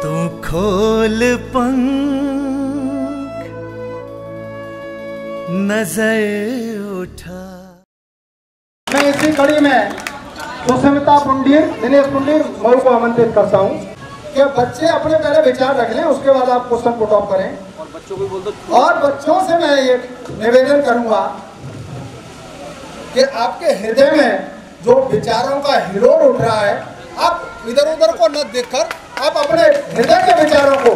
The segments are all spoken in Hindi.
तू खोल पंख नजर उठा। मैं इसी कड़ी में सुष्मिता पुंडीर, दिनेश पुंडीर मऊ को आमंत्रित करता हूँ कि बच्चे अपने पहले विचार रख लें, उसके बाद आप क्वेश्चन पुट ऑफ करें। और बच्चों को बोल दो। और बच्चों से मैं ये निवेदन करूंगा कि आपके हृदय में जो विचारों का हिलोर उठ रहा है, आप इधर उधर को न देखकर आप अपने हृदय के विचारों को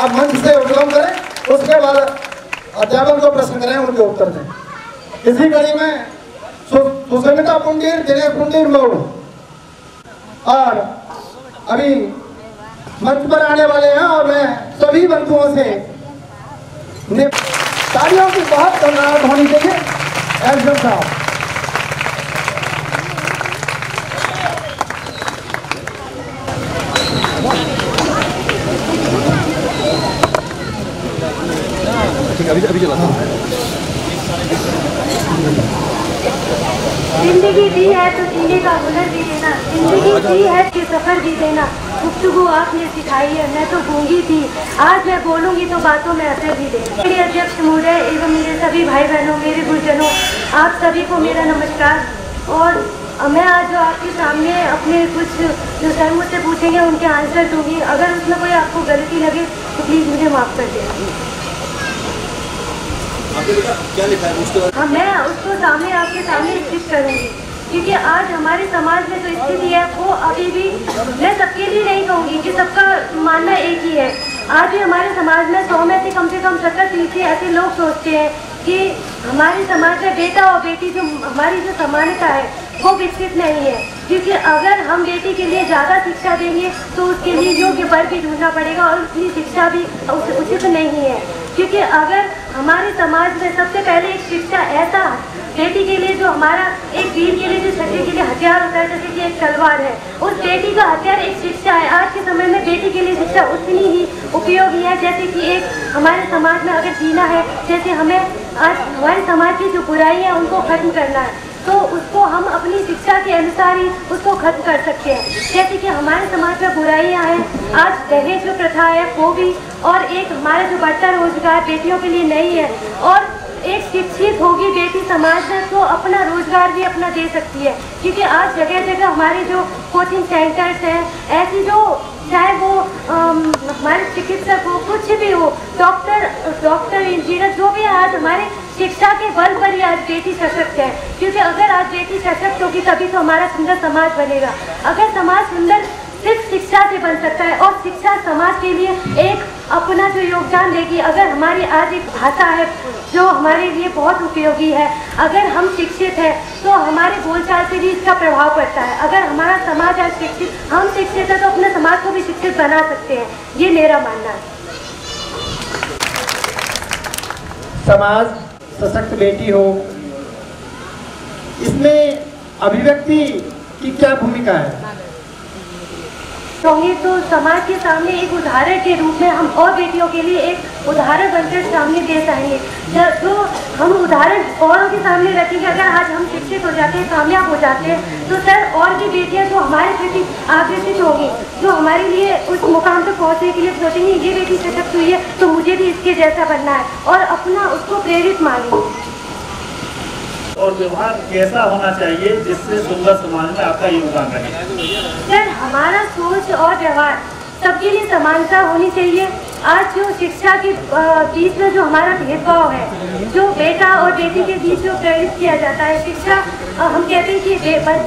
आप मंच से उद्गम करें। उसके बाद अध्यापक जो प्रश्न करें उनके उत्तर दें। इसी कड़ी में सुष्मिता पुंडीर, दिनेश पुंडीर मऊ और अभी मंच पर आने वाले हैं और मैं सभी बंधुओं से तालियों की बहुत धन्यवाद होनी चाहिए। एसडीएम साहब, अभी चला जिंदगी दी है तो जीने का हुनर भी देना, जिंदगी दी है कि सफर भी देना। गुफ्तगू आपने सिखाई है, मैं तो गूंगी थी, आज मैं बोलूंगी तो बातों में असर भी देना। मेरे अध्यक्ष महोदय एवं मेरे सभी भाई बहनों, मेरे गुरुजनों, आप सभी को मेरा नमस्कार। और मैं आज जो आपके सामने अपने कुछ जो सर मुझसे पूछेंगे उनके आंसर दूंगी। अगर उसमें कोई आपको गलती लगे तो प्लीज़ मुझे माफ़ कर देना। क्या लिखा है उसके बाद? हाँ, मैं उसको सामने आपके सामने स्थित करूंगी, क्योंकि आज हमारे समाज में जो स्थिति है वो अभी भी, मैं सबके लिए नहीं कहूँगी कि सबका मानना एक ही है। आज भी हमारे समाज में 100 में से कम 70-80 ऐसे लोग सोचते हैं कि हमारे समाज में बेटा और बेटी जो हमारी जो समानता है वो विकसित नहीं है। क्योंकि अगर हम बेटी के लिए ज़्यादा शिक्षा देंगे तो उसके लिए योग्य वर भी ढूंढना पड़ेगा और उसकी शिक्षा भी उचित नहीं है। क्योंकि अगर हमारे समाज में सबसे पहले एक शिक्षा ऐसा बेटी के लिए, जो हमारा एक वीर के लिए जो शक्ति के लिए हथियार होता है, जैसे कि एक तलवार है, उस बेटी का हथियार एक शिक्षा है। आज के समय में बेटी के लिए शिक्षा उतनी ही उपयोगी है जैसे कि एक हमारे समाज में अगर जीना है, जैसे हमें आज हमारे समाज की जो बुराई है उनको खत्म करना है, तो उसको हम अपनी शिक्षा के अनुसार ही उसको खत्म कर सकते हैं। जैसे कि हमारे समाज में बुराइयाँ हैं, आज दहेज जो प्रथा है वो भी, और एक हमारा जो बढ़ता रोजगार बेटियों के लिए नहीं है। और एक शिक्षित होगी बेटी समाज में तो अपना रोजगार भी अपना दे सकती है। क्योंकि आज जगह जगह हमारे जो कोचिंग सेंटर्स हैं, ऐसी जो चाहे वो हमारे चिकित्सक हो, कुछ भी हो, डॉक्टर इंजीनियर जो भी है, आज हमारे शिक्षा के बल पर ही आज बेटी सशक्त है। क्योंकि अगर आज बेटी सशक्त होगी तभी तो हमारा सुंदर समाज बनेगा। अगर समाज सुंदर सिर्फ शिक्षा से बन सकता है, और शिक्षा समाज के लिए एक अपना जो योगदान देगी। अगर हमारी आज एक भाषा है जो हमारे लिए बहुत उपयोगी है, अगर हम शिक्षित हैं तो हमारे बोलचाल से भी इसका प्रभाव पड़ता है। अगर हमारा समाज आज शिक्षित, हम शिक्षित है तो अपने समाज को भी शिक्षित बना सकते हैं, ये मेरा मानना है। समाज सशक्त बेटी हो, इसमें अभिव्यक्ति की क्या भूमिका है? तो समाज के सामने एक उदाहरण के रूप में हम और बेटियों के लिए एक उदाहरण बनकर सामने दे पाएंगे। जो हम उदाहरण औरों के सामने रखेंगे, अगर आज हम शिक्षित हो जाते हैं, कामयाब हो जाते हैं, तो सर और भी बेटियां जो हमारे प्रति आकर्षित होंगी, जो हमारे लिए उस मुकाम तक पहुंचने के लिए सोचेंगे ये बेटी सशक्त हुई है तो मुझे भी इसके जैसा बनना है, और अपना उसको प्रेरित मानेंगे। और व्यवहार कैसा होना चाहिए जिससे सुंदर समाज में आपका योगदान रहे? सर, हमारा सोच और व्यवहार सबके लिए समानता होनी चाहिए। आज जो शिक्षा के बीच में जो हमारा भेदभाव है, जो बेटा और बेटी के बीच जो प्रेरित किया जाता है, शिक्षा हम कहते हैं कि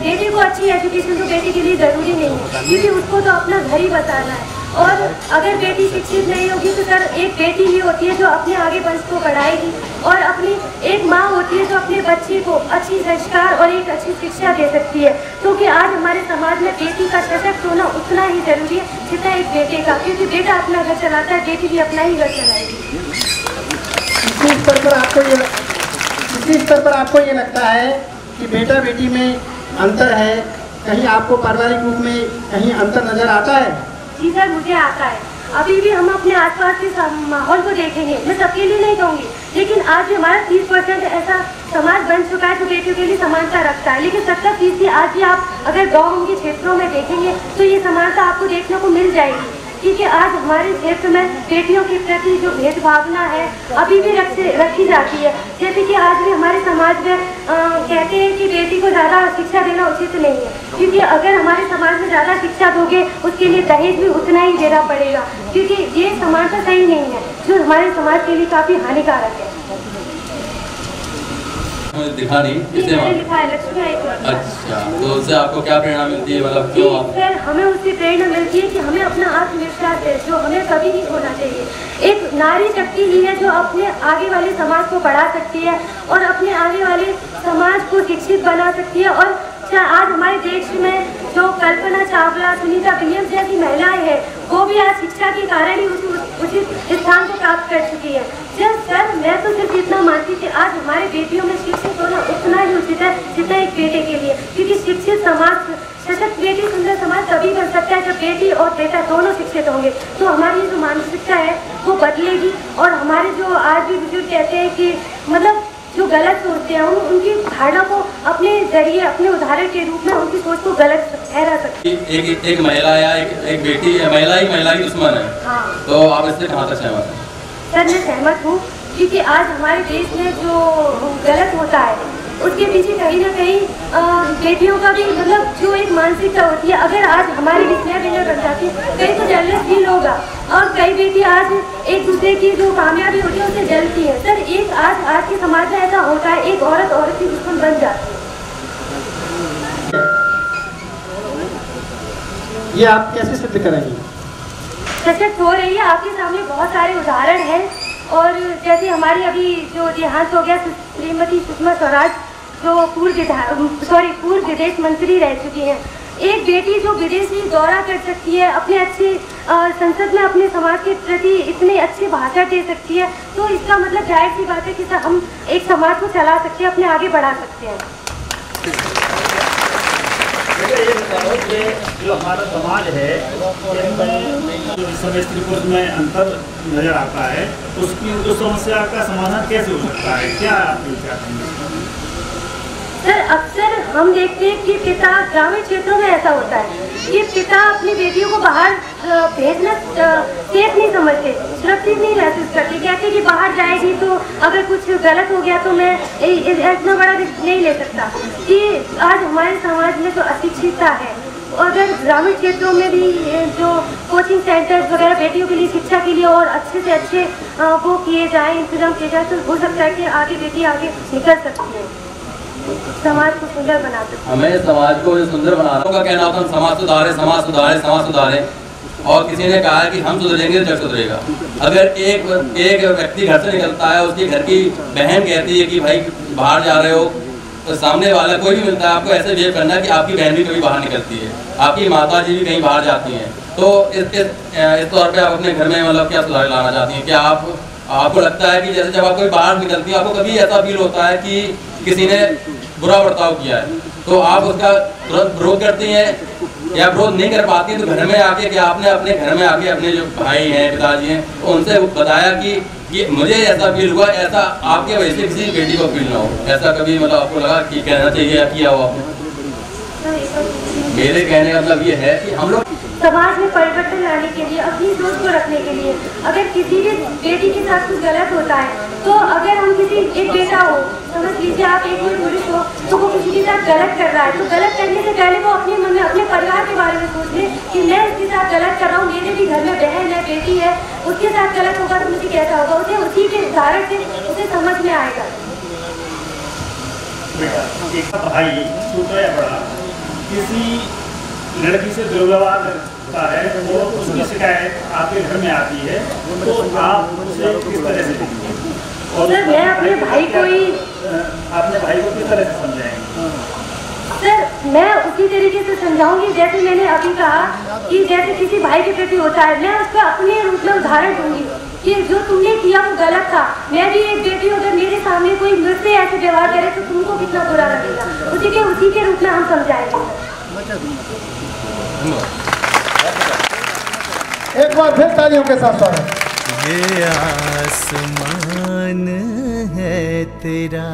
बेटे को अच्छी एजुकेशन तो बेटी के लिए ज़रूरी नहीं है, क्योंकि उसको तो अपना घर ही बसाना है। और अगर बेटी शिक्षित नहीं होगी तो सर एक बेटी ही होती है जो अपने आगे वंश को बढ़ाएगी, और अपनी एक माँ होती है जो अपने बच्चे को अच्छी संस्कार और एक अच्छी शिक्षा दे सकती है। क्योंकि आज हमारे समाज में बेटी का सशक्त होना उतना ही जरूरी है जितना एक बेटे का, क्योंकि बेटा अपना घर चलाता है, बेटी भी अपना ही घर चलाएगी। इसी स्तर पर आपको ये लगता है कि बेटा बेटी में अंतर है, कहीं आपको पारिवारिक रूप में कहीं अंतर नजर आता है? जी सर, मुझे आता है। अभी भी हम अपने आसपास के माहौल को देखेंगे, मैं सबके लिए नहीं कहूँगी, लेकिन आज भी हमारा 30% ऐसा समाज बन चुका है जो बेटियों के लिए समानता रखता है। लेकिन 70% आज भी आप अगर गाँव के क्षेत्रों में देखेंगे तो ये समानता आपको देखने को मिल जाएगी। क्योंकि आज हमारे क्षेत्र में बेटियों के प्रति जो भेदभावना है अभी भी रखी जाती है। जैसे कि आज भी हमारे समाज में कहते हैं कि बेटी को ज़्यादा शिक्षा देना उचित नहीं है, क्योंकि अगर हमारे समाज में ज़्यादा शिक्षा दोगे उसके लिए दहेज भी उतना ही देना पड़ेगा, क्योंकि ये समानता सही नहीं है जो हमारे समाज के लिए काफ़ी हानिकारक है। दिखा नहीं इससे लिखा है लक्ष्मी आई। अच्छा, तो उससे आपको क्या प्रेरणा मिलती है, मतलब क्यों आप? सर हमें उससे प्रेरणा मिलती है कि हमें अपना आत्मविश्वास है जो हमें कभी नहीं खोना चाहिए। एक नारी शक्ति ही है जो अपने आगे वाले समाज को बढ़ा सकती है और अपने आगे वाले समाज को शिक्षित बना सकती है। और आज हमारे देश में जो कल्पना चावला, सुनीता विलियम्स जैसी महिलाएं हैं वो भी आज शिक्षा के कारण ही उचित स्थान को प्राप्त कर चुकी है। सर मैं तो सिर्फ इतना मानती कि आज हमारे बेटियों में शिक्षित होना उतना ही उचित है जितना एक बेटे के लिए, क्योंकि शिक्षित समाज, सशक्त बेटी सुंदर समाज तभी बन सकता है जब बेटी और बेटा दोनों शिक्षित होंगे। तो हमारी जो मानसिकता है वो बदलेगी और हमारे जो आज भी बुजुर्ग कहते हैं कि मतलब जो गलत सोचते हैं उनकी धारणा को अपने जरिए, अपने उदाहरण के रूप में उनकी सोच को गलत ठहरा सकती है। एक महिला या एक बेटी, महिला ही दुश्मन है। हाँ। तो आप इससे कहाँ तक सहमत हैं? सर मैं सहमत हूँ, क्योंकि आज हमारे देश में जो गलत होता है उसके पीछे कहीं ना कहीं बेटियों का भी मतलब जो एक मानसिकता होती है। अगर आज हमारी बेटियाँ विनर बन जाती है कहीं तो जेलस फील होगा और कई बेटी आज एक दूसरे की जो कामयाबी होती है उससे जलती है। सर एक आज के समाज में ऐसा होता है, एक औरत की दुश्मन बन जाती है। ये आप कैसे सिद्ध करेंगे? सशक्त हो रही है, आपके सामने बहुत सारे उदाहरण हैं। और जैसे हमारी अभी जो देहांत हो गया श्रीमती सुषमा स्वराज जो पूर्व विदेश मंत्री रह चुकी हैं, एक बेटी जो विदेशी दौरा कर सकती है, अपने अच्छे संसद में अपने समाज के प्रति इतने अच्छे भाषण दे सकती है, तो इसका मतलब जाहिर सी बात है कि हम एक समाज को चला सकते हैं, अपने आगे बढ़ा सकते हैं। जो हमारा समाज है जो इस समय स्त्री पुरुष में अंतर नजर आता है, उसकी जो समस्या का समाधान कैसे हो सकता है, क्या आप चाहते हैं? सर अक्सर हम देखते हैं कि पिता, ग्रामीण क्षेत्रों में ऐसा होता है कि पिता अपनी बेटियों को बाहर भेजना सेफ नहीं समझते, सुरक्षित नहीं महसूस करते, कहते कि बाहर जाएगी तो अगर कुछ गलत हो गया तो मैं इतना बड़ा रिस्क नहीं ले सकता। कि आज हमारे समाज में जो अशिक्षितता है, अगर ग्रामीण क्षेत्रों में भी जो कोचिंग सेंटर्स वगैरह बेटियों के लिए शिक्षा के लिए और अच्छे से अच्छे वो किए जाए, इंतजाम किए जाए, तो हो सकता है कि आगे बेटी आगे निकल सकती है, समाज को सुंदर बना सकते हैं। हमें समाज को सुंदर बनाना का कहना होता है समाज सुधारे, समाज सुधारे, समाज सुधारे। और किसी ने कहा है कि हम सुधरेंगे तो जग सुधरेगा। अगर एक व्यक्ति घर से निकलता है, उसकी घर की बहन कहती है कि भाई बाहर जा रहे हो, तो सामने वाला कोई भी मिलता है आपको ऐसे बिहेव करना है कि आपकी बहन भी कभी बाहर निकलती है, आपकी माता जी भी कहीं बाहर जाती हैं। तो इस तौर पे आप अपने घर में मतलब क्या सुधार लाना चाहती हैं? क्या आपको लगता है कि जैसे जब आप कोई बाहर निकलती है आपको कभी ऐसा फील होता है कि किसी ने बुरा बर्ताव किया है, तो आप उसका तुरंत विरोध करती हैं या विरोध नहीं कर पाती, तो घर में आके क्या आपने अपने घर में आके अपने जो भाई हैं, पिताजी हैं, तो उनसे बताया कि मुझे ऐसा फील हुआ, ऐसा आपके वजह से किसी बेटी को फील ना हो, ऐसा कभी मतलब आपको लगा कि कहना चाहिए या किया हो आपने? मेरे कहने का मतलब ये है कि हम लोग समाज में परिवर्तन लाने के लिए, अपनी सोच को रखने के लिए, अगर किसी भी बेटी के साथ कुछ गलत होता है, तो अगर हम किसी एक बेटा हो, समझ लीजिए आप एक पुरुष हो, तो वो किसी के साथ गलत कर रहा है, तो गलत करने से पहले वो अपने मन में अपने परिवार के बारे में सोच ले कि मैं इसके साथ गलत कर रहा हूँ, मेरे भी घर में बहन है, बेटी है, उसके साथ गलत होगा तो मुझे कैसा होगा, उसे उसी के उदाहरण से उसे समझ में आएगा। भाई छोटा या बड़ा किसी लड़की से दुर्व्यवहार करता है, वो उसकी शिकायत आपके घर में आती है, तो आप उसे किस तरह से देखेंगे? और सर मैं अपने भाई को ही, अपने भाई को किस तरह से समझाएंगे? सर मैं उसी तरीके से समझाऊंगी जैसे मैंने अभी कहा कि जैसे किसी भाई के प्रति होता है, मैं उसका अपने रूप में उदाहरण दूंगी कि जो तुमने किया वो गलत था। मैं भी एक बेटी हूँ, अगर मेरे सामने कोई मुझसे ऐसे व्यवहार करे तो तुमको कितना बुरा लगेगा, उसी के रूप में हम समझाएंगे। एक बार फिर तालियों के साथ स्वागत। ये आसमान है तेरा।